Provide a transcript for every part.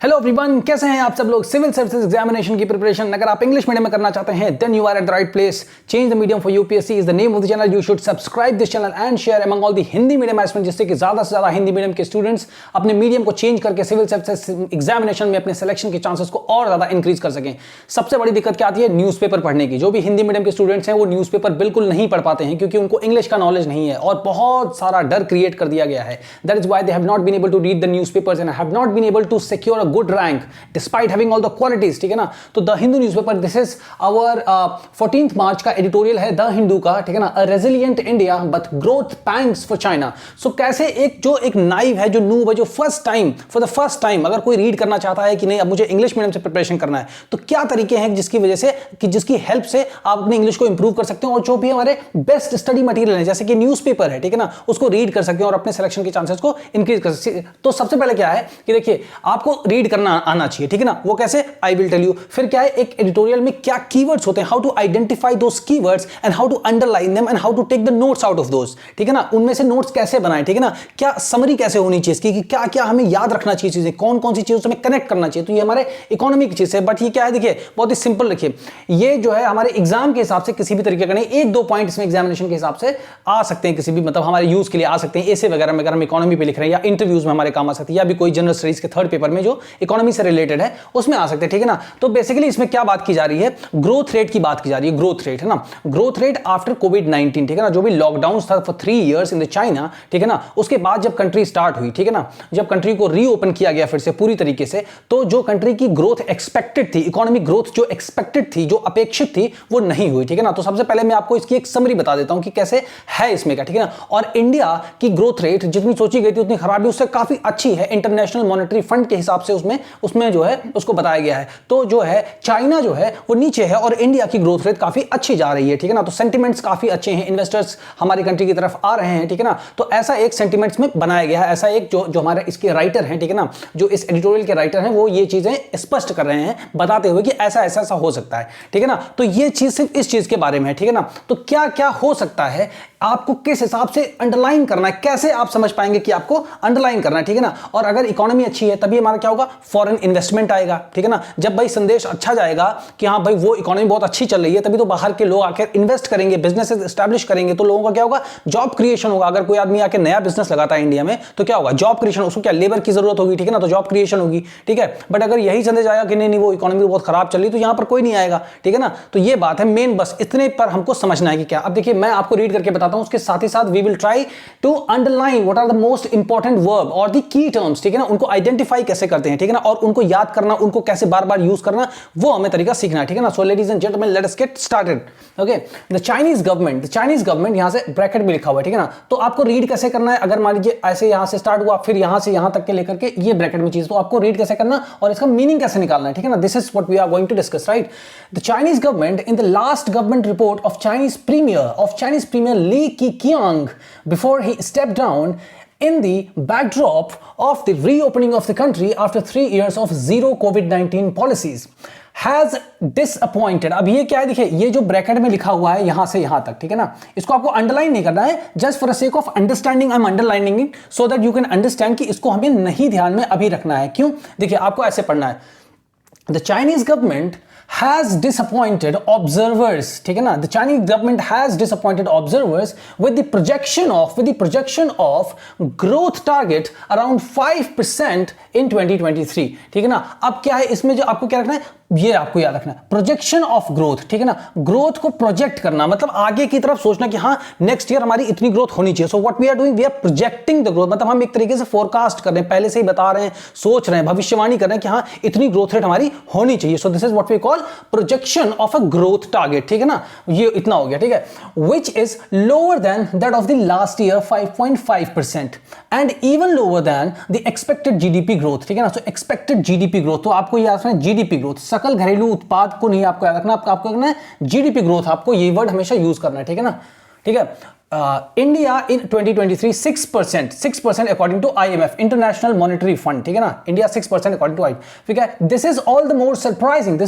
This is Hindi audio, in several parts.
हेलो एवरीवन, कैसे हैं आप सब लोग। सिविल सर्विसेज एग्जामिनेशन की प्रिपरेशन अगर आप इंग्लिश मीडियम में करना चाहते हैं then you are at the right place. Change the medium for UPSC is the name of the channel. You should subscribe this channel and share among all the Hindi medium aspirants, जिससे कि ज्यादा से ज्यादा हिंदी मीडियम के स्टूडेंट्स अपने मीडियम को चेंज करके सिविल सर्विसेज एग्जामिनेशन में अपने सिलेक्शन के चांसेस को और ज्यादा इंक्रीज कर सकें। सबसे बड़ी दिक्कत क्या आती है न्यूज़पेपर पढ़ने की। जो भी हिंदी मीडियम के स्टूडेंट्स हैं वो न्यूज़पेपर बिल्कुल नहीं पढ़ पाते हैं क्योंकि उनको इंग्लिश का नॉलेज नहीं है और बहुत सारा डर क्रिएट कर दिया गया है। That is why they have not been able to read the newspapers and have not been able to secure a good rank despite having all the qualities. ठीक है ना। तो the Hindu newspaper, this is our 14th March का एडिटोरियल है द हिंदू का। ठीक है ना। A resilient India but growth pangs for China. So कैसे एक नाइव है, जो नूब है, जो फॉर द फर्स्ट टाइम अगर कोई रीड करना चाहता है कि नहीं अब मुझे इंग्लिश मीडियम से प्रिपरेशन करना है, तो क्या तरीके हैं जिसकी वजह से जिसकी हेल्प से आप अपनी इंग्लिश को इंप्रूव कर सकते हो और जो भी हमारे बेस्ट स्टडी मटेरियल है जैसे कि न्यूज़पेपर है, ठीक है ना, उसको रीड कर सकते हैं और अपने सिलेक्शन के चांसेस को इंक्रीज कर सकते हैं। तो सबसे पहले क्या है कि देखिए आपको रीड करना आना चाहिए। ठीक है ना। वो कैसे, आई विल टेल यू। फिर क्या है, एक एडिटोरियल में क्या कीवर्ड्स होते हैं, how to identify those keywords and how to underline them and how to take the notes out of those. ठीक है ना। उनमें से नोट्स कैसे बनाएं, ठीक है ना, क्या समरी कैसे होनी चाहिए इसकी, कि क्या क्या हमें याद रखना चाहिए चीजें, कौन कौन सी चीजों से हमें कनेक्ट करना चाहिए। तो ये हमारे इकोनॉमी की चीज है। बट ये क्या है, देखिए बहुत ही सिंपल रखिए। ये जो है हमारे एग्जाम के हिसाब से किसी भी तरीके का नहीं, एक दो पॉइंट इसमें एग्जामिनेशन के हिसाब से आ सकते हैं, किसी भी मतलब हमारे यूज के लिए आ सकते हैं। ऐसे वगैरह में अगर हम इकोनॉमी पे लिख रहे हैं या इंटरव्यूज में हमारे काम आ सकती है, या भी कोई जनरल स्टडीज के थर्ड पेपर में जो इकोनॉमी से रिलेटेड है उसमें आ सकते हैं। ठीक है ना। तो बेसिकली इसमें क्या बात की जा रही है, ग्रोथ रेट की बात की जा रही है। ग्रोथ रेट है ना, ग्रोथ रेट आफ्टर कोविड-19। ठीक है ना। जो भी लॉकडाउन था for 3 years in the China, ठीक है ना, उसके बाद जब कंट्री स्टार्ट हुई, ठीक है ना, जब कंट्री को रीओपन किया गया फिर से पूरी तरीके से, तो जो कंट्री की ग्रोथ एक्सपेक्टेड थी, इकोनॉमिक ग्रोथ जो एक्सपेक्टेड थी, जो अपेक्षित थी, वो नहीं हुई। ठीक है ना। तो सबसे पहले मैं आपको इसकी एक समरी बता देता हूं कि कैसे है इसमें का। ठीक है ना। और इंडिया की ग्रोथ रेट जितनी सोची गई थी उतनी खराब है, उससे काफी अच्छी है इंटरनेशनल मॉनेटरी फंड के हिसाब से उसमें जो है उसको बताया गया है। तो जो है चाइना जो है वो नीचे है और इंडिया की ग्रोथ रेट काफी अच्छी जा रही है। ठीक है ना। तो सेंटिमेंट्स काफी अच्छे हैं, इन्वेस्टर्स हमारी कंट्री की तरफ आ रहे हैं। ठीक है ना। तो ऐसा एक सेंटिमेंट्स में बनाया गया है, ऐसा एक जो हमारे इसके राइटर हैं, ठीक है ना, जो इस एडिटोरियल के राइटर हैं, वो ये चीजें स्पष्ट कर रहे हैं बताते हुए कि ऐसा ऐसा ऐसा हो सकता है। ठीक है ना। तो ये चीज सिर्फ इस चीज के बारे में है। ठीक है ना। तो क्या क्या हो सकता है, आपको किस हिसाब से अंडरलाइन करना है, कैसे आप समझ पाएंगे कि आपको अंडरलाइन करना है। ठीक है ना। और अगर इकोनॉमी अच्छी है तभी हमारा क्या होगा, फॉरेन इन्वेस्टमेंट आएगा। ठीक है ना। जब भाई संदेश अच्छा जाएगा कि हाँ भाई वो इकोनॉमी बहुत अच्छी चल रही है, तभी तो बाहर के लोग आकर इन्वेस्ट करेंगे, बिजनेसेस एस्टैब्लिश करेंगे, तो लोगों का क्या होगा, जॉब क्रिएशन होगा। अगर कोई आदमी आके नया बिजनेस लगाता है इंडिया में तो क्या होगा, जॉब क्रिएशन। उसको क्या, लेबर की जरूरत होगी। ठीक है ना। तो जॉब क्रिएशन होगी। ठीक है। बट अगर यही संदेश आएगा कि नहीं वो इकोनॉमी बहुत खराब चल रही, तो यहां पर कोई नहीं आएगा। ठीक है ना। तो ये बात है मेन, बस इतने पर हमको समझना है कि क्या। अब देखिए मैं आपको रीड करके बताता हूं, उसके साथ ही साथ we will try to underline what are the most important verb और द की टर्म्स। ठीक है ना। उनको आइडेंटिफाई कैसे करते हैं, ठीक है ना, और उनको याद करना, उनको कैसे बार बार यूज करना, वो हमें तरीका सीखना है। ठीक है ना। So ladies and gentleman, let us get started. Okay. The Chinese government यहां से ब्रैकेट में लिखा हुआ है। ठीक है ना। तो आपको रीड कैसे करना है, अगर मान लीजिए ऐसे यहां से स्टार्ट हुआ फिर यहां से यहां तक के लेकर के ये ब्रैकेट में चीज, तो आपको रीड कैसे करना और इसका मीनिंग कैसे निकालना है। ठीक है ना। This is what we are going to discuss, right. The Chinese government in the last government report of Chinese premier Li Keqiang before he stepped down in the backdrop of the reopening of the country after 3 years of zero COVID-19 policies has disappointed। अब ये क्या है, देखिए ये जो ब्रैकेट में लिखा हुआ है यहां से यहां तक, ठीक है ना, इसको आपको अंडरलाइन नहीं करना है, just for the sake of understanding I am underlining it so that you can understand कि इसको हमें नहीं ध्यान में अभी रखना है। क्यों, देखिए आपको ऐसे पढ़ना है, the Chinese government has disappointed observers। ठीक है ना। The Chinese government has disappointed observers with the projection of growth target around 5% in 2023। ठीक है ना। अब क्या है इसमें, जो आपको क्या रखना है, ये आपको याद रखना है, प्रोजेक्शन ऑफ ग्रोथ। ठीक है ना। ग्रोथ को प्रोजेक्ट करना मतलब आगे की तरफ सोचना कि हाँ नेक्स्ट ईयर हमारी इतनी ग्रोथ होनी चाहिए। So what we are doing, we are projecting the growth, मतलब हम एक तरीके से फोरकास्ट कर रहे हैं, पहले से ही बता रहे हैं, सोच रहे हैं, भविष्यवाणी कर रहे हैं कि हाँ इतनी ग्रोथ रेट हमारी होनी चाहिए। So this is what we call projection of a growth target. ठीक है ना। ये इतना हो गया। ठीक है। Which is lower than that of the last year 5.5% and even lower than the expected GDP growth. ठीक है ना। सो एक्सपेक्टेड जीडीपी ग्रोथ, तो आपको याद रखना है जीडीपी ग्रोथ, सकल घरेलू उत्पाद को नहीं आपको याद रखना, आपको रखना है जीडीपी ग्रोथ, आपको ये वर्ड हमेशा यूज करना है। ठीक है ना। ठीक है। India in 2023 6% according to IMF, international monetary fund, ठीक है ना, इंडिया 6% अकॉर्डिंग टू IMF, ठीक है. This is all the more surprising.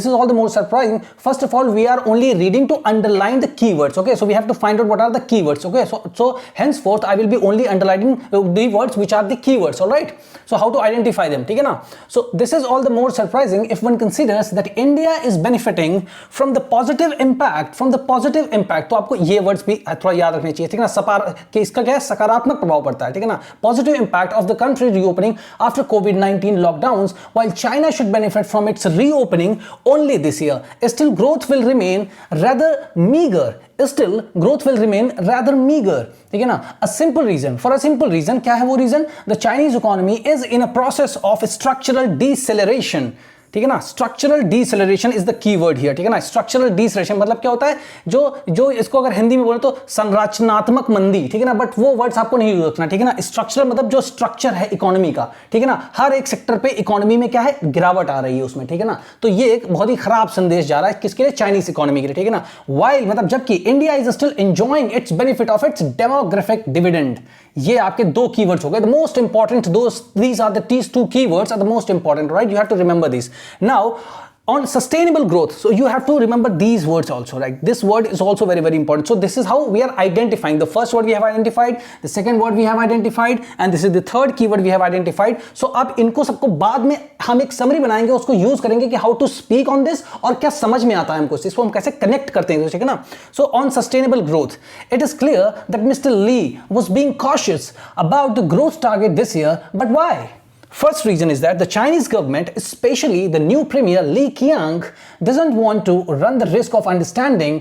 First of all, we are only reading to underline the keywords. Okay, so we have to find out what are the keywords. Okay, so henceforth I will be only underlining the words which are the keywords. All right, so how to identify them, ठीक है ना. So this is all the more surprising if one considers that India is benefiting from the positive impact. तो आपको ये words भी थोड़ा याद रखने चाहिए, ठीक है ना. कि इसका क्या है, सकारात्मक प्रभाव पड़ता है, ठीक है ना. Positive impact of the country reopening after COVID-19 lockdowns, while China should benefit from its reopening only this year. Still growth will remain rather meager. ठीक है ना. A simple reason, क्या है वो reason? The Chinese economy is in a process of structural deceleration. ठीक है ना. Structural deceleration is the keyword here, ठीक है ना. स्ट्रक्चरल डिसेलरेशन मतलब क्या होता है, जो इसको अगर हिंदी में बोले तो संरचनात्मक मंदी, ठीक है ना. बट वो वर्ड्स आपको नहीं यूज रखना, ठीक है ना. स्ट्रक्चरल मतलब जो स्ट्रक्चर है इकोनॉमी का, ठीक है ना. हर एक सेक्टर पे इकोनॉमी में क्या है, गिरावट आ रही है उसमें, ठीक है ना. तो ये एक बहुत ही खराब संदेश जा रहा है किसके लिए, चाइनीज इकोनॉमी के लिए, ठीक है ना. वाइल मतलब जबकि India is still enjoying it's benefit of its demographic dividend. ये आपके दो कीवर्ड्स हो गए. The most important, these are these two keywords are the most important, right? You have to remember these. Now, on sustainable growth, so you have to remember these words also, right? This word is also very important. So this is how we are identifying. The first word we have identified, the second word we have identified, and this is the third keyword we have identified. So अब इनको सबको बाद में हम एक समरी बनाएंगे, उसको यूज करेंगे कि how to speak on this और क्या समझ में आता है हमको, इसको हम कैसे कनेक्ट करते हैं, ठीक है ना. So on sustainable growth, it is clear that Mr. Lee was being cautious about the growth target this year, but why? First reason is that the Chinese government, especially the new premier Li Qiang, doesn't want to run the risk of undershooting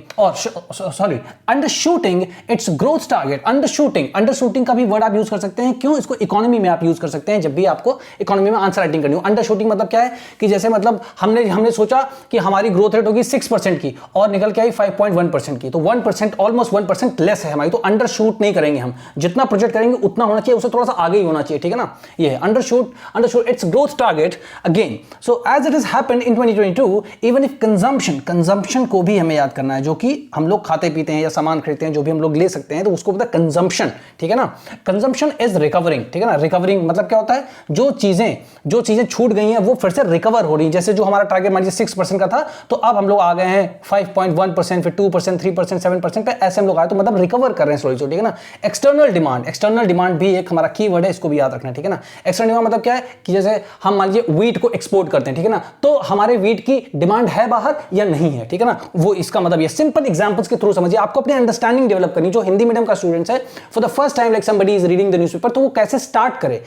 its growth target. Undershooting का भी वर्ड आप यूज कर सकते हैं. क्यों? इसको इकोनॉमी में आप यूज कर सकते हैं जब भी आपको इकोनॉमी में आंसर राइटिंग करनी हो. अंडरशूटिंग मतलब क्या है कि जैसे मतलब हमने सोचा कि हमारी ग्रोथ रेट होगी 6% की और निकल के आई 5.1% की, तो 1%, ऑलमोस्ट 1% लेस है हमारी, तो अंडरशूट नहीं करेंगे हम. जितना प्रोजेक्ट करेंगे उतना होना चाहिए, उससे थोड़ा सा आगे ही होना चाहिए, ठीक है ना. ये है अंडरशूट its growth target again. So as it has happened in 2022, even if consumption को भी हमें याद करना है, जो कि हम लोग खाते पीते हैं या सामान खरीदते हैं, जो भी हम लोग ले सकते हैं, तो उसको पता है कंजम्पशन, ठीक है ना. कंजम्पशन इज रिकवरिंग, ठीक है ना. रिकवरिंग मतलब क्या होता है, जो चीजें छूट गई हैं वो फिर से रिकवर हो रही हैं. जैसे जो हमारा टारगेट मान लीजिए 6% का था, तो अब हम लोग आ गए हैं 5.1%, फिर 2%, 3%, 7% पे, ऐसे हम लोग आए, तो मतलब रिकवर कर रहे हैं स्लोली, ठीक है ना. एक्सटर्नल डिमांड भी एक हमारा कीवर्ड है, इसको भी याद रखना है, ठीक है ना. एक्सटर्नल डिमांड मतलब क्या है कि जैसे हम मान लीजिए वीट को एक्सपोर्ट करते हैं, ठीक है ना, तो हमारे वीट की डिमांड है बाहर या नहीं है, ठीक है ना. वो इसका मतलब ये सिंपल एग्जांपल्स के थ्रू समझिए. आपको अपनी अंडरस्टैंडिंग डेवलप करनी. जो हिंदी मीडियम का स्टूडेंट्स है, for the first time like somebody is reading the newspaper, तो वो कैसे स्टार्ट करे,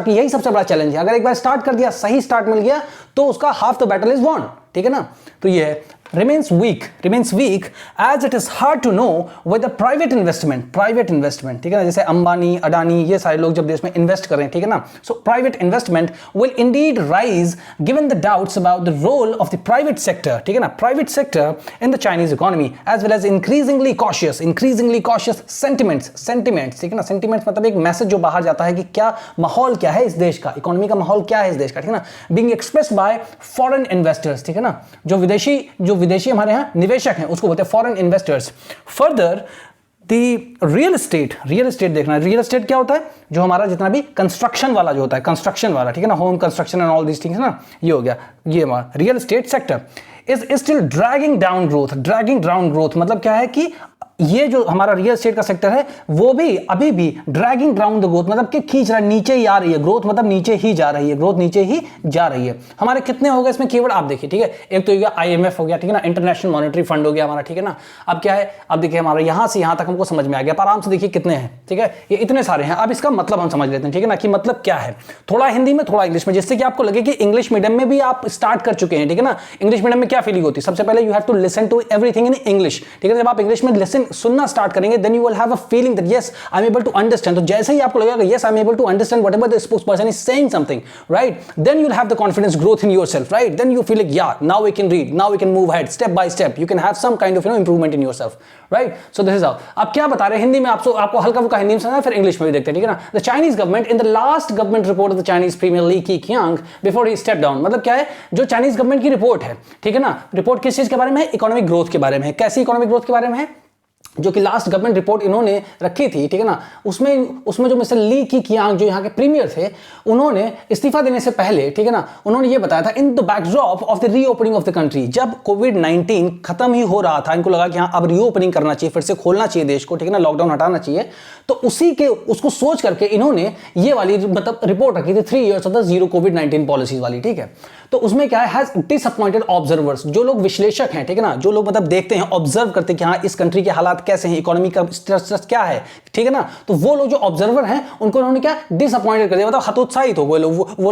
यही सबसे बड़ा चैलेंज है. अगर एक बार स्टार्ट कर दिया, सही स्टार्ट मिल गया, तो उसका half the battle is won, ठीक है ना. तो ये है remains weak as it is hard to know whether private investment, ठीक है ना, जैसे अंबानी, अडानी, ये सारे लोग जब देश में इन्वेस्ट कर रहे हैं, ठीक है ना. So private investment will indeed rise given the doubts about the role of the private sector, ठीक है ना, private sector in the Chinese economy, as well as increasingly cautious sentiments, ठीक है ना. sentiments मतलब एक मैसेज जो बाहर जाता है कि क्या माहौल क्या है इस देश का, इकोनॉमी का माहौल क्या है इस देश का, ठीक है ना. being expressed by foreign investors, ठीक है ना, जो विदेशी हमारे यहां निवेशक हैं, उसको बोलते हैं foreign investors. Further real estate देखना. रियल एस्टेट क्या होता है, जो हमारा जितना भी कंस्ट्रक्शन वाला जो होता है, कंस्ट्रक्शन वाला, ठीक है ना, home construction and all this things ना, ये हो गया. ये हमारा real estate sector is still dragging down growth. मतलब क्या है कि ये जो हमारा रियल एस्टेट का सेक्टर है, वो भी अभी भी ड्रैगिंग डाउन द ग्रोथ, मतलब कि खींच रहा है, नीचे ही आ रही है ग्रोथ, मतलब नीचे ही जा रही है. हमारे कितने हो गए इसमें कीवर्ड आप देखिए, ठीक है. एक तो हो गया IMF हो गया, ठीक है ना, इंटरनेशनल मॉनेटरी फंड हो गया हमारा, ठीक है ना. अब क्या है, अब देखिए हमारा यहां से यहां तक हमको समझ में आ गया. आराम से देखिए कितने हैं, ठीक है, ये इतने सारे हैं. अब इसका मतलब हम समझ लेते हैं, ठीक है ना, कि मतलब क्या है, थोड़ा हिंदी में थोड़ा इंग्लिश में, जिससे कि आपको लगे कि इंग्लिश मीडियम में भी आप स्टार्ट कर चुके हैं, ठीक है ना. इंग्लिश मीडियम में क्या फीलिंग होती है, सबसे पहले you have to listen to everything in English, ठीक है. जब आप इंग्लिश में सुनना स्टार्ट करेंगे, then you will have a feeling that yes I am able to understand. तो जैसे ही आपको लगेगा yes I am able to understand whatever the spokesperson is saying something, right, then you'll have the confidence growth in yourself, right, then you feel like yeah now we can read, now we can move ahead step by step, you can have some kind of improvement in yourself, right. So this is how. अब क्या बता रहे हैं हिंदी में, आपको हल्का फुल्का हिंदी में समझना, फिर इंग्लिश में भी देखते हैं, ठीक है ना. The Chinese government in the last government report of the Chinese premier Li Keqiang before he stepped down, मतलब क्या है, जो चाइनीज गवर्नमेंट की रिपोर्ट है, ठीक है ना, रिपोर्ट किस चीज के बारे में है, इकोनॉमिक ग्रोथ के बारे में है. कैसी इकोनॉमिक ग्रोथ के बारे में है, जो कि लास्ट गवर्नमेंट रिपोर्ट इन्होंने रखी थी, ठीक है ना, उसमें जो मिस्टर ली की कियांग जो यहाँ के प्रीमियर थे, उन्होंने इस्तीफा देने से पहले, ठीक है ना, उन्होंने ये बताया था in the backdrop of the reopening of the country, जब कोविड-19 खत्म ही हो रहा था, इनको लगा कि हाँ अब रीओपनिंग करना चाहिए, फिर से खोलना चाहिए देश को, ठीक है ना, लॉकडाउन हटाना चाहिए, तो उसको सोच करके इन्होंने ये वाली मतलब रिपोर्ट रखी थी 3 years of the zero covid policies वाली, ठीक है। तो उसमें क्या है, हैज डिसअपॉइंटेड ऑब्जर्वर्स, जो लोग विश्लेषक हैं, ठीक है ना, जो लोग मतलब देखते हैं, ऑब्जर्व करते हैं कि हाँ इस कंट्री के हालात कैसे हैं, इकोनॉमी का स्ट्रेस क्या है, ठीक है ना, तो वो लोग जो ऑब्जर्वर हैं उनको उन्होंने क्या डिसअपॉइंटेड कर दिया, मतलब हतोत्साहित हो गए लोग, वो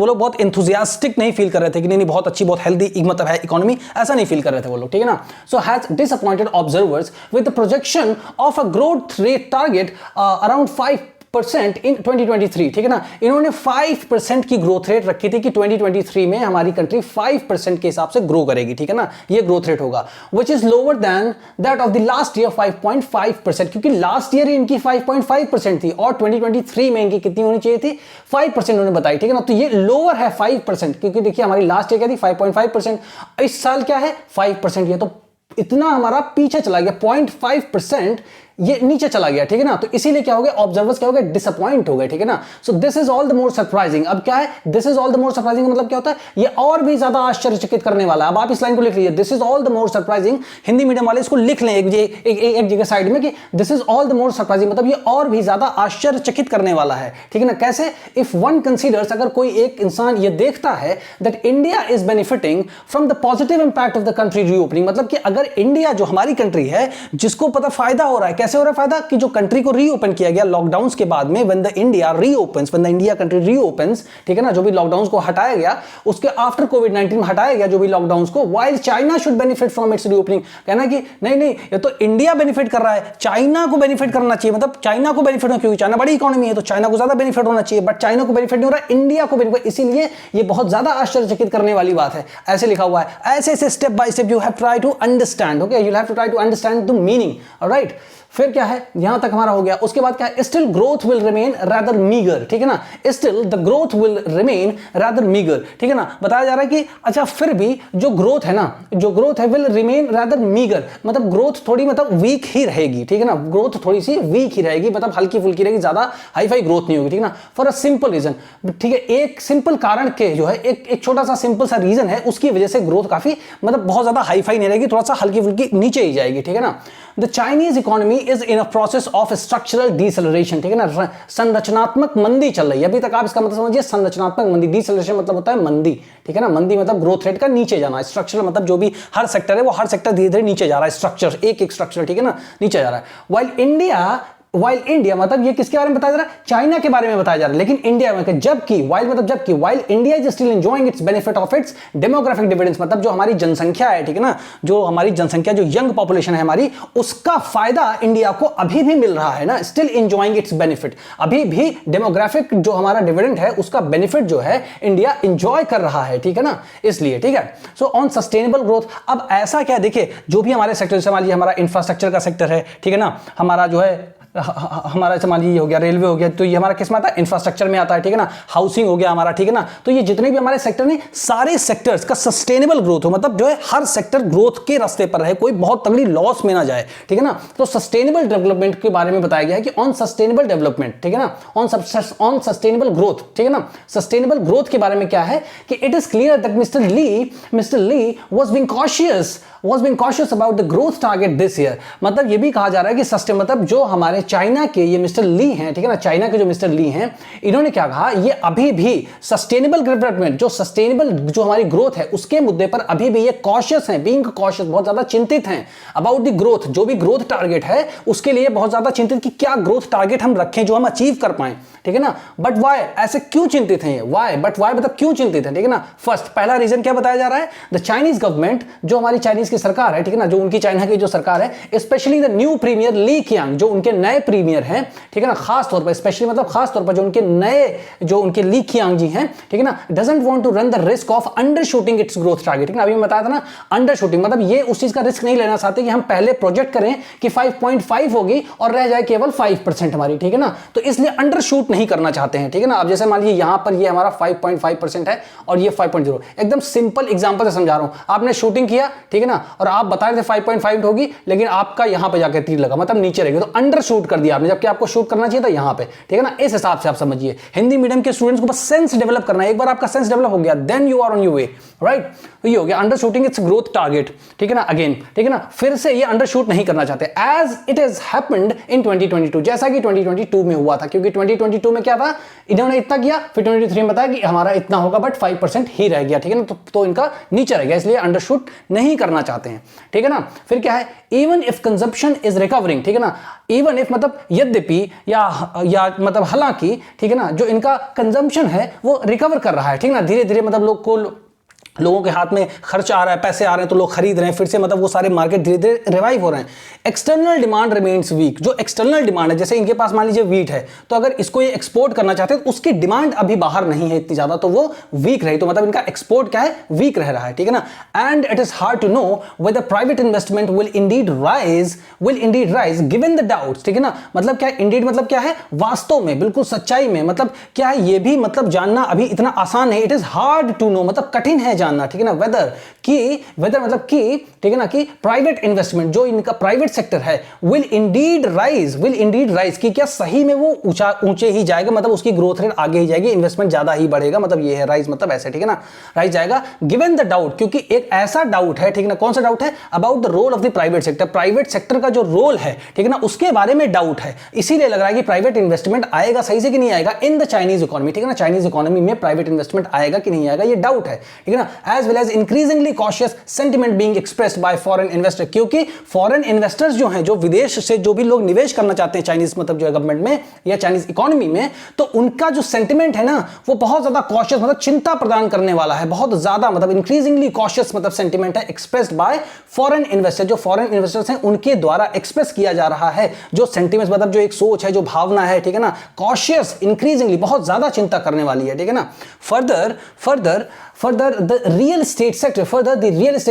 लोग बहुत एंथुसियास्टिक नहीं फील कर रहे थे कि नहीं बहुत अच्छी, बहुत हेल्दी मतलब है इकोनॉमी, ऐसा नहीं फील कर रहे थे वो लोग, ठीक है ना। So has disappointed observers with the projection of a growth rate target around 5% इन 2023, ठीक है ना, इन्होंने 5% की ग्रोथ रेट रखी थी कि 2023 में हमारी कंट्री 5% के हिसाब से ग्रो करेगी, ठीक है ना, ये ग्रोथ रेट होगा, विच is lower than that of the last year 5.5%, क्योंकि लास्ट ईयर इनकी 5.5% थी और 2023 में इनकी कितनी होनी चाहिए थी, 5% उन्होंने बताई, ठीक है ना, तो ये लोअर है 5%, क्योंकि देखिए हमारी लास्ट ईयर क्या थी 5.5%, इस साल क्या है 5%, ये तो इतना हमारा पीछे चला गया, 0.5% ये नीचे चला गया, ठीक है ना, तो इसीलिए क्या हो गया, ऑब्जर्वर्स क्या हो गए, डिसअपॉइंट हो गए, ठीक है ना। सो this is all the more surprising. अब क्या है, this is all the more surprising मतलब क्या होता है, ये और भी ज्यादा आश्चर्यचकित करने वाला है। अब आप इस लाइन को लिख लीजिए, this is all the more surprising, Hindi medium वाले इसको लिख लें एक जगह साइड में कि this is all the more surprising, मतलब ये और भी ज्यादा आश्चर्यचकित करने वाला है, ठीक है ना। कैसे, इफ वन कंसीडर्स, अगर कोई एक इंसान ये देखता है that India is benefiting from the positive impact of the country reopening, मतलब कि अगर इंडिया जो हमारी कंट्री है जिसको पता फायदा हो रहा है, कैसे हो रहा है फायदा, कि जो कंट्री को रीओपन किया गया लॉकडाउन के बाद में, व्हेन द इंडिया कंट्री रीओपन्स, ठीक है ना, जो भी लॉकडाउन को हटाया गया उसके आफ्टर कोविड-19 में हटाया गया जो भी लॉकडाउन को, while China should benefit from its reopening, कहना कि नहीं ये तो इंडिया बेनिफिट कर रहा है, चाइना को बेनिफिट करना चाहिए, मतलब चाइना को बेनिफिट, क्योंकि चाइना बड़ी इकोनॉमी है तो चाइना को ज्यादा बेनिफिट होना चाहिए, बट चाइना को बेनिफिट नहीं हो रहा, इंडिया को बेनिफिट, इसीलिए ये बहुत ज्यादा आश्चर्यचकित करने वाली बात है। ऐसे लिखा हुआ है, ऐसे step by step you have try to understand, okay, you have to try to understand the meaning, alright. फिर क्या है, यहां तक हमारा हो गया, उसके बाद क्या है, still growth will remain rather meagre, ठीक है ना, still the growth will remain rather meagre, ठीक है ना, बताया जा रहा है कि अच्छा फिर भी जो ग्रोथ है ना, जो ग्रोथ है विल रिमेन रादर मीगर, मतलब ग्रोथ थोड़ी मतलब वीक ही रहेगी, ठीक है ना, ग्रोथ थोड़ी सी वीक ही रहेगी, मतलब हल्की फुल्की रहेगी, ज्यादा हाई फाई ग्रोथ नहीं होगी, ठीक है ना, फॉर अ सिंपल रीजन, ठीक है, एक सिंपल कारण के जो है, एक छोटा सा सिंपल सा रीजन है, उसकी वजह से ग्रोथ काफी मतलब बहुत ज्यादा हाई फाई नहीं रहेगी, थोड़ा सा हल्की फुल्की नीचे ही जाएगी, ठीक है ना। The Chinese economy is in a process of structural deceleration, ठीक है ना, संरचनात्मक मंदी चल रही है। अभी तक आप इसका मतलब समझिए, संरचनात्मक मंदी, डिसैलरेशन मतलब होता है मंदी, ठीक है ना, मंदी मतलब ग्रोथ रेट का नीचे जाना, स्ट्रक्चरल मतलब जो भी हर सेक्टर है वो हर सेक्टर धीरे धीरे नीचे जा रहा है, स्ट्रक्चर एक स्ट्रक्चर, ठीक है ना, नीचे जा रहा है। वाइल इंडिया मतलब ये किसके बारे में बताया जा रहा है, चाइना के बारे में बताया जा रहा है, लेकिन इंडिया में जबकि while India is still enjoying it's benefit of its demographic dividends, मतलब जो हमारी जनसंख्या है, ठीक है ना, जो हमारी जनसंख्या, जो यंग पॉपुलेशन है हमारी, उसका फायदा इंडिया को अभी भी मिल रहा है ना, स्टिल एंजॉयिंग इट्स बेनिफिट, अभी भी डेमोग्राफिक जो हमारा डिविडेंड है उसका बेनिफिट जो है इंडिया एंजॉय कर रहा है, ठीक है ना, इसलिए, ठीक है। सो ऑन सस्टेनेबल ग्रोथ, अब ऐसा क्या देखिए, जो भी हमारे सेक्टर, जैसे मान लीजिए हमारा इंफ्रास्ट्रक्चर का सेक्टर है, ठीक है ना, हमारा जो है हमारा मान लीजिए हो गया रेलवे हो गया, तो ये हमारा किस में आता है, इंफ्रास्ट्रक्चर में आता है, ठीक है ना, हाउसिंग हो गया हमारा, ठीक है ना, तो ये जितने भी हमारे सेक्टर ने, सारे सेक्टर्स का सस्टेनेबल ग्रोथ हो, मतलब जो है हर सेक्टर ग्रोथ के रास्ते पर है, कोई बहुत तगड़ी लॉस में ना जाए, ठीक है ना। तो सस्टेनेबल डेवलपमेंट के बारे में बताया गया है कि ऑन सस्टेनेबल डेवलपमेंट, ठीक है ना, ऑन सस्टेनेबल ग्रोथ, ठीक है ना, सस्टेनेबल ग्रोथ के बारे में क्या है कि it is clear that mister Lee was being cautious about the growth target this year, मतलब ये भी कहा जा रहा है कि सस्टेन, मतलब जो हमारे चाइना के ये मिस्टर ली हैं, ठीक है ना, चाइना के जो मिस्टर ली हैं, इन्होंने क्या कहा, ये अभी भी सस्टेनेबल डेवलपमेंट, जो सस्टेनेबल जो हमारी ग्रोथ है उसके मुद्दे पर अभी भी ये कॉशियस हैं, बीइंग कॉशियस, बहुत ज्यादा चिंतित हैं अबाउट द ग्रोथ, जो भी ग्रोथ टारगेट है उसके लिए बहुत ज्यादा चिंतित कि क्या ग्रोथ टारगेट हम रखें जो हम अचीव कर पाए, ठीक है ना। बट वाई, ऐसे क्यों चिंतित हैं ये, वाई मतलब क्यों चिंतित है, ठीक है ना। फर्स्ट, पहला रीजन क्या बताया जा रहा है, द चाइनीज गवर्नमेंट, जो हमारी चाइनीज की सरकार है, ठीक है ना, जो उनकी चाइना की जो सरकार है, specially the new premier Li Qiang, जो उनके नए प्रीमियर हैं, ठीक है ना, खास तौर पर स्पेशली मतलब खास तौर पर जो उनके नए जो उनके ली कियांग जी हैं, ठीक है ना, doesn't want to run the risk of undershooting its growth target, ठीक है ना। अभी मैं बताया था ना अंडर शूटिंग मतलब ये उस चीज का रिस्क नहीं लेना चाहते कि हम पहले प्रोजेक्ट करें कि 5.5 होगी और रह जाए केवल 5% हमारी, ठीक है ना, तो इसलिए अंडर शूट नहीं करना चाहते हैं, ठीक है ना। अब जैसे मान लीजिए यहां पर ये हमारा 5.5% है और ये 5.0, एकदम सिंपल एग्जांपल से समझा रहा हूं। आपने शूटिंग किया, ठीक है ना, और आप बता रहे थे 5.5 होगी, लेकिन आपका यहां पे जाकर तीर लगा, मतलब नीचे रहेगी, तो अंडर शूट कर दिया आपने, जबकि आपको शूट करना चाहिए था यहां पे, ठीक है ना। इस हिसाब से आप समझिए, हिंदी मीडियम के स्टूडेंट्स को बस सेंस डेवलप करना है। एक बार आपका सेंस डेवलप हो गया, then you are on your way, right. तो ये हो गया undershooting its growth target, ठीक है ना, अगेन, ठीक है ना, फिर से ये अंडर शूट नहीं करना चाहते as it is happened in 2022, जैसा कि 2022 में हुआ था, क्योंकि 2022 में क्या था, इन्होंने इतना किया, फिर 2023 में बताया कि हमारा इतना होगा, बट 5% ही रह गया, ठीक है ना, तो इनका नीचे रह गया, इसलिए अंडर शूट नहीं करना चाहते हैं, ठीक है ना। फिर क्या है, even if consumption is recovering, ठीक है ना, इवन इफ मतलब यद्यपि या मतलब हालांकि, ठीक है ना, जो इनका कंजम्पशन है वो रिकवर कर रहा है, ठीक है ना, धीरे धीरे मतलब लोगों के हाथ में खर्च आ रहा है, पैसे आ रहे हैं, तो लोग खरीद रहे हैं, फिर से मतलब वो सारे मार्केट धीरे धीरे रिवाइव हो रहे हैं। एक्सटर्नल डिमांड रिमेन्स वीक, जो एक्सटर्नल डिमांड है, जैसे इनके पास मान लीजिए वीट है, तो अगर इसको ये एक्सपोर्ट करना चाहते हैं तो उसकी डिमांड अभी बाहर नहीं है इतनी ज्यादा, तो वो वीक रही, तो मतलब इनका एक्सपोर्ट क्या है, वीक रह रहा है, ठीक है ना। And it is hard to know whether private investment will indeed rise given the doubts, ठीक है ना, मतलब क्या है इंडीड मतलब क्या है, वास्तव में, बिल्कुल सच्चाई में, मतलब क्या है ये भी मतलब जानना अभी इतना आसान नहीं, it is hard to know मतलब कठिन है जानना, ठीक है ना, वेदर मतलब कि, ठीक है ना, कि प्राइवेट इन्वेस्टमेंट जो इनका प्राइवेट सेक्टर है विल इंडीड राइज कि क्या सही में वो ऊंचे ही जाएगा, मतलब उसकी ग्रोथ रेट आगे ही जाएगी, इन्वेस्टमेंट ज्यादा ही बढ़ेगा, मतलब ये है राइज मतलब ऐसे, ठीक है ना, राइज जाएगा गिवन द डाउट, क्योंकि एक ऐसा डाउट है, ठीक है ना, कौन सा डाउट है, about the role of the private sector, private sector का जो रोल है, ठीक है ना, उसके बारे में डाउट है, इसीलिए लग रहा है कि प्राइवेट इन्वेस्टमेंट आएगा सही से कि नहीं आएगा इन द चाइनीज इकोनॉमी, ठीक है ना, चाइनीज इकोनॉमी में प्राइवेट इन्वेस्टमेंट आएगा कि नहीं आएगा, ये डाउट है, ठीक है ना, as well as increasingly cautious sentiment being expressed by foreign investor, क्योंकि फॉरेन इन्वेस्टर्स जो हैं, जो विदेश से जो भी लोग निवेश करना चाहते हैं चाइनीज मतलब जो है गवर्नमेंट में या चाइनीज इकोनॉमी में, तो उनका जो सेंटिमेंट है ना वो बहुत ज्यादा कॉशियस मतलब चिंता प्रदान करने वाला है, बहुत ज्यादा मतलब इंक्रीजिंगली कॉशियस मतलब सेंटिमेंट है एक्सप्रेस्ड बाय फॉरेन इन्वेस्टर, जो फॉरेन इन्वेस्टर्स हैं उनके द्वारा एक्सप्रेस किया जा रहा है, जो सेंटिमेंट मतलब जो एक सोच है, जो भावना है, ठीक है ना, कॉशियस इंक्रीजिंगली बहुत ज्यादा चिंता करने वाली है, ठीक है ना। Further the real estate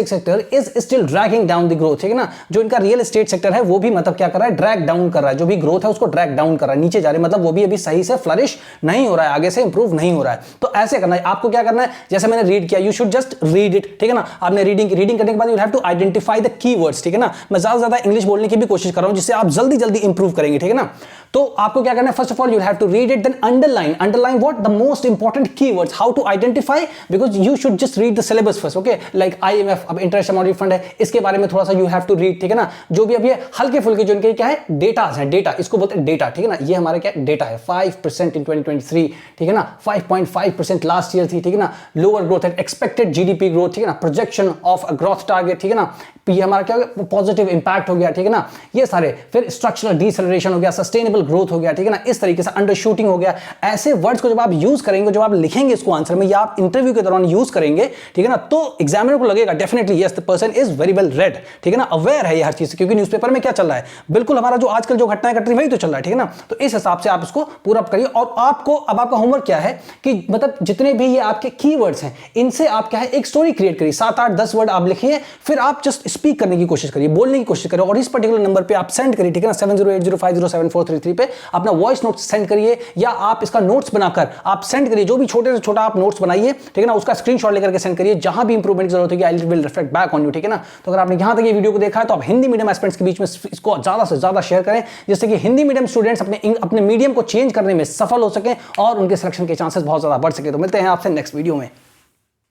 sector is still dragging down the growth, ठीक है ना, जो इनका रियल एस्टेट सेक्टर है वो भी मतलब क्या कर रहा है, ड्रैग डाउन कर रहा है, जो भी ग्रोथ है उसको ड्रैग डाउन कर रहा है, नीचे जा रहा है, मतलब वो भी अभी सही से फ्लरिश नहीं हो रहा है, आगे से इंप्रूव नहीं हो रहा है। तो ऐसे करना है, आपको क्या करना है, जैसे मैंने रीड किया, you should just read it, ठीक है ना, आपने रीडिंग करने के बाद you have to identify the keywords, ठीक है ना, मैं ज्यादा इंग्लिश बोलने की भी कोशिश कर रहा हूं जिससे आप जल्दी इंप्रूव करेंगे, ठीक है ना। तो आपको क्या करना है, first of all you have to read it, then underline what the most important keywords, how to identify, because you should just read the syllabus first, okay, like IMF, अब इंटरनेशनल मॉनेटरी फंड है, इसके बारे में थोड़ा सा यू हैव टू रीड, ठीक है ना, जो भी अब ये हल्के फुल्के जो इनके क्या है डेटास है, डेटा इसको बोलते हैं डेटा, ठीक है ना, ये हमारे क्या डेटा है, 5% इन 2023, ठीक है ना, 5.5% लास्ट ईयर थी, ठीक है ना, लोअर ग्रोथ है, एक्सपेक्टेड GDP ग्रोथ, ठीक है ना, प्रोजेक्शन ऑफ ग्रोथ टारगेट, ठीक है ना, ये हमारा क्या हो गया, पॉजिटिव इंपैक्ट हो गया, ठीक है ना, ये सारे, फिर स्ट्रक्चरल डीसेलरेशन हो गया, सस्टेनेबल ग्रोथ हो गया, ठीक है ना, इस तरीके से अंडर शूटिंग हो गया। ऐसे वर्ड्स को जब आप यूज करेंगे, जब आप लिखेंगे इसको आंसर में या आप इंटरव्यू के दौरान यूज करेंगे, ठीक है ना, तो एग्जामिनर को लगेगा definitely yes the person is very well read, ठीक है ना, अवेयर है ये हर चीज से, क्योंकि न्यूज़पेपर में क्या चल रहा है, बिल्कुल हमारा जो आजकल जो घटनाएं घट रही वही तो चल रहा है, ठीक है ना। तो इस हिसाब से आप इसको पूरा करिए, और आपको अब आपका होमवर्क क्या है कि मतलब जितने भी ये आपके कीवर्ड्स हैं इनसे आप क्या है एक स्टोरी क्रिएट करिए, 7, 8, 10 वर्ड आप लिखिए, फिर आप जस्ट स्पीक करने की कोशिश करिए, बोलने की कोशिश करिए, और इस पर्टिकुलर नंबर पे आप सेंड करिए, ठीक है ना, 7080507433 पे अपना वॉइस नोट सेंड करिए, या आप इसका नोट्स बनाकर आप सेंड करिए, जो भी छोटे से छोटा आप नोट्स बनाइए, ठीक है ना, उसका स्क्रीनशॉट लेकर के सेंड करिए, जहां भी इंप्रूवमेंट की जरूरत होगी I will reflect back on you, ठीक है ना। तो अगर आपने यहां तक ये वीडियो को देखा है तो आप हिंदी मीडियम एस्पिरेंट्स के बीच में इसको ज्यादा से ज्यादा शेयर करें, जिससे कि हिंदी मीडियम स्टूडेंट्स अपने मीडियम को चेंज करने में सफल हो सकें और उनके सिलेक्शन के चांसेस बहुत ज्यादा बढ़ सके। तो मिलते हैं आपसे नेक्स्ट वीडियो में।